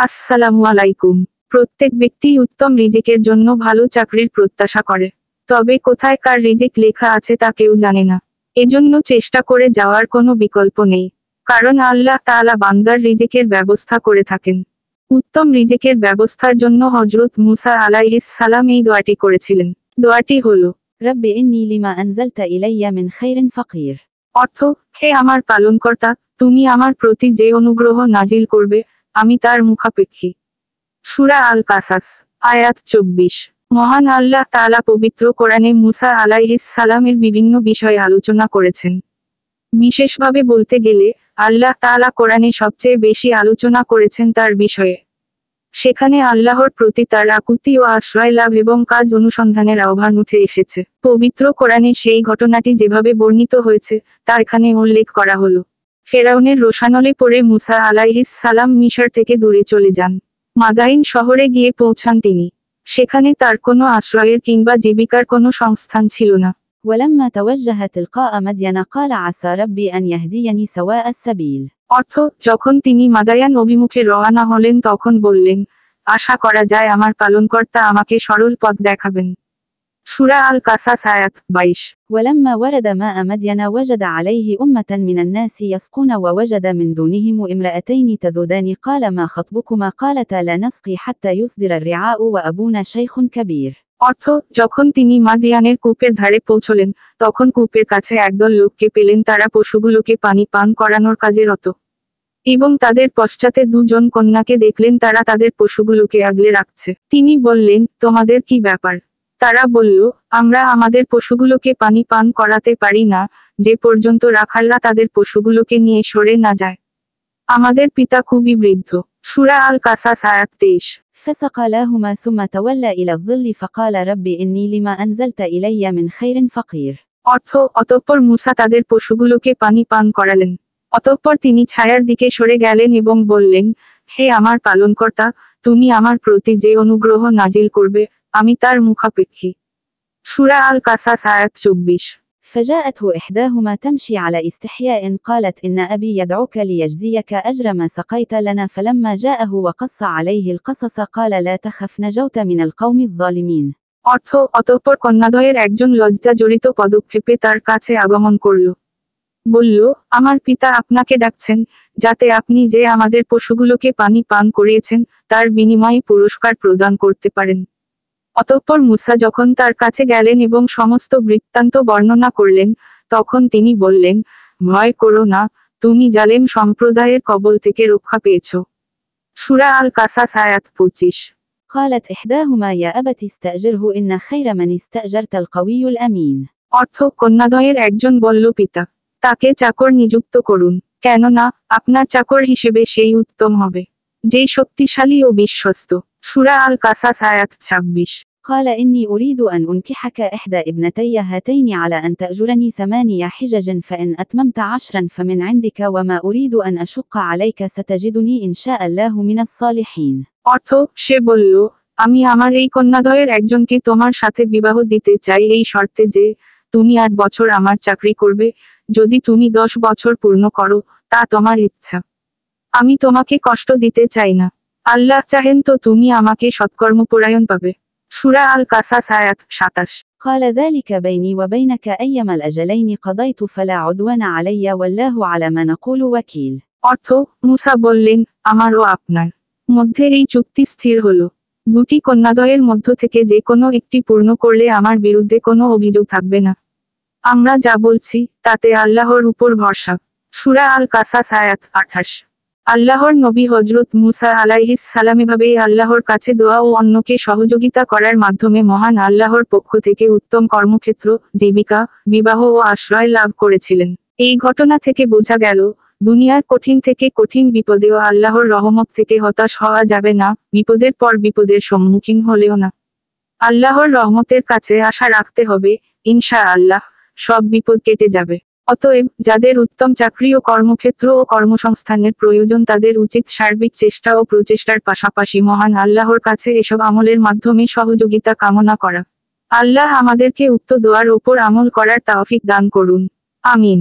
আসসালামু আলাইকুম। প্রত্যেক ব্যক্তি উত্তম রিজিকের জন্য ভালো চাকরির প্রত্যাশা করে। তবে কোথায় কার রিজিক লেখা আছে তা কেউ জানে না। এজন্য চেষ্টা করে যাওয়ার কোনো বিকল্প নেই। কারণ আল্লাহ তাআলা বান্দার রিজিকের ব্যবস্থা করে থাকেন। উত্তম রিজিকের ব্যবস্থার জন্য হযরত মুসা আলাইহিস সালাম এই দোয়াটি করেছিলেন। দোয়াটি হলো, رب إني لما أنزلت إلي من خير فقير। অর্থ, হে আমার পালনকর্তা, তুমি আমার প্রতি যে অনুগ্রহ নাজিল করবে, আমি তার মুখাপেক্ষী। সূরা আল কাসাস, আয়াত 24। মহান আল্লাহ তাআলা পবিত্র কোরআনে মুসা আলাইহিস সালামের বিভিন্ন বিষয়ে আলোচনা করেছেন। বিশেষভাবে বলতে গেলে, আল্লাহ তাআলা কোরআনে সবচেয়ে বেশি আলোচনা করেছেন তার বিষয়ে। সেখানে আল্লাহর প্রতি তার আকুতি ও আশ্রয় লাভ এবং কাজ অনুসন্ধানের আহ্বান উঠে এসেছে। পবিত্র কোরআনে সেই ঘটনাটি যেভাবে বর্ণিত হয়েছে, তা এখানে উল্লেখ করা হলো। ফেরাউনের রোষানলে পড়ে মুসা আলাইহিস সালাম মিশর থেকে দূরে চলে যান। মাদাইন শহরে গিয়ে পৌঁছান তিনি। সেখানে তার কোনো আশ্রয়ের কিংবা জীবিকার কোনো সংস্থান ছিল না। ولما توجه تلقاء مدين قال عسى ربي أن يهديني سواء السبيل। অর্থ, যখন তিনি মাদায়ান অভিমুখে রওনা হলেন তখন বললেন, আশা করা যায় আমার পালনকর্তা আমাকে সরল পথ দেখাবেন। সূরা আল কাসাস, আয়াত 22। ولما ورد ماء مدين وجد عليه أمة من الناس يسقون ووجد من دونهم امرأتين تذودان قال ما خطبكما قالتا لا نسقي حتى يصدر الرعاء وأبونا شيخ كبير। অর্থ, যখন তিনি মাদিয়ানের কূপের ধারে পৌঁছলেন, তখন কূপের কাছে একদল লোককে পেলেন, তারা পশুগুলোকে পানি পান করানোর কাজে রত। এবং তাদের পশ্চাতে দুজন কন্যাকে দেখলেন, তারা তাদের পশুগুলোকে আগলে রাখছে। তিনি বললেন, তোমাদের কি ব্যাপার? তারা বলল, আমরা আমাদের পশুগুলোকে পানি পান করাতে পারি না, যে পর্যন্ত রাখালরা তাদের পশুগুলোকে নিয়ে সরে না যায়। আমাদের পিতা খুবই বৃদ্ধ। সূরা আল কাসাস, আয়াত 23। فسقى لهما ثم تولى إلى الظل فقال رب إني لما أنزلت إلي من خير فقير। অর্থ, অতঃপর মুসা তাদের পশুগুলোকে পানি পান করালেন। অতঃপর তিনি ছায়ার দিকে সরে গেলেন এবং বললেন, হে আমার পালনকর্তা, তুমি আমার প্রতি যে অনুগ্রহ নাজিল করবে, আমি তার মুখাপেক্ষী। সূরা আল কাসাস, আয়াত 24। فجاءته إحداهما تمشي على استحياء قالت إن أبي يدعوك ليجزيك أجر ما سقيت لنا فلما جاءه وقص عليه القصص قال لا تخف نجوت من القوم الظالمين। অর্থ, অতঃপর কন্যাদ্বয়ের একজন লজ্জা জড়িত পদক্ষেপে তার কাছে আগমন করল। বলল, আমার পিতা আপনাকে ডাকছেন, যাতে আপনি যে আমাদের পশুগুলোকে পানি পান করিয়েছেন, তার বিনিময়ে পুরস্কার প্রদান করতে পারেন। অতঃপর মুসা যখন তার কাছে গেলেন এবং সমস্ত বৃত্তান্ত বর্ণনা করলেন, তখন তিনি বললেন, ভয় করো না, তুমি জালেম সম্প্রদায়ের কবল থেকে রক্ষা পেয়েছ। সূরা আল কাসাস, আয়াত 25। قالت إحداهما يا أبت استأجره إن خير من استأجرت القوي الأمين। অর্থ, কন্যাদ্বয়ের একজন বলল, পিতা, তাকে চাকর নিযুক্ত করুন, কেননা আপনার চাকর হিসেবে সেই উত্তম হবে, যে শক্তিশালী ও বিশ্বস্ত। সূরা আল কাসাস, আয়াত 26। قال إني أريد أن أنكحك إحدى ابنتي هاتين على أن تأجرني 8 حجج فإن أتممت 10 فمن عندك وما أريد أن أشق عليك ستجدني إن شاء الله من الصالحين। অর্থ, সে বলল, আমি আমার এই কন্যাদ্বয়ের একজনকে তোমার সাথে বিবাহ দিতে চাই, এই শর্তে যে তুমি 8 বছর আমার চাকরি করবে, যদি তুমি 10 বছর পূর্ণ করো, তা তোমার ইচ্ছা। আমি তোমাকে কষ্ট দিতে চাই না। আল্লাহ চাহেন তো তুমি আমাকে সৎকর্মপরায়ণ পাবে। সূরা আল কাসাস, আয়াত 27। قال ذلك بيني وبينك أيما الأجلين قضيت فلا عدوان علي والله على ما نقول وكيل। অর্থ, মুসা বললেন, আমার ও আপনার মধ্যে এই চুক্তি স্থির হলো। দুটি কন্যাদ্বয়ের মধ্য থেকে যে কোনো একটি পূর্ণ করলে আমার বিরুদ্ধে কোনো অভিযোগ থাকবে না। আমরা যা বলছি, তাতে আল্লাহর উপর ভরসা। সূরা আল কাসাস, আয়াত 28। আল্লাহর নবী হযরত মুসা আলাইহিস সালাম এভাবেই আল্লাহর কাছে দোয়া ও অন্যকে সহযোগিতা করার মাধ্যমে মহান আল্লাহর পক্ষ থেকে উত্তম কর্মক্ষেত্র, জীবিকা, বিবাহ ও আশ্রয় লাভ করেছিলেন। এই ঘটনা থেকে বোঝা গেল, দুনিয়ার কঠিন থেকে কঠিন বিপদেও আল্লাহর রহমত থেকে হতাশ হওয়া যাবে না, বিপদের পর বিপদের সম্মুখীন হলেও না। আল্লাহর রহমতের কাছে আশা রাখতে হবে, ইনশাআল্লাহ সব বিপদ কেটে যাবে। অতএব, যাদের উত্তম চাকরি ও কর্মক্ষেত্র ও কর্মসংস্থানের প্রয়োজন, তাদের উচিত সার্বিক চেষ্টা ও প্রচেষ্টার পাশাপাশি মহান আল্লাহর কাছে এসব আমলের মাধ্যমে সহযোগিতা কামনা করা। আল্লাহ আমাদেরকে উক্ত দোয়ার ওপর আমল করার তৌফিক দান করুন। আমিন।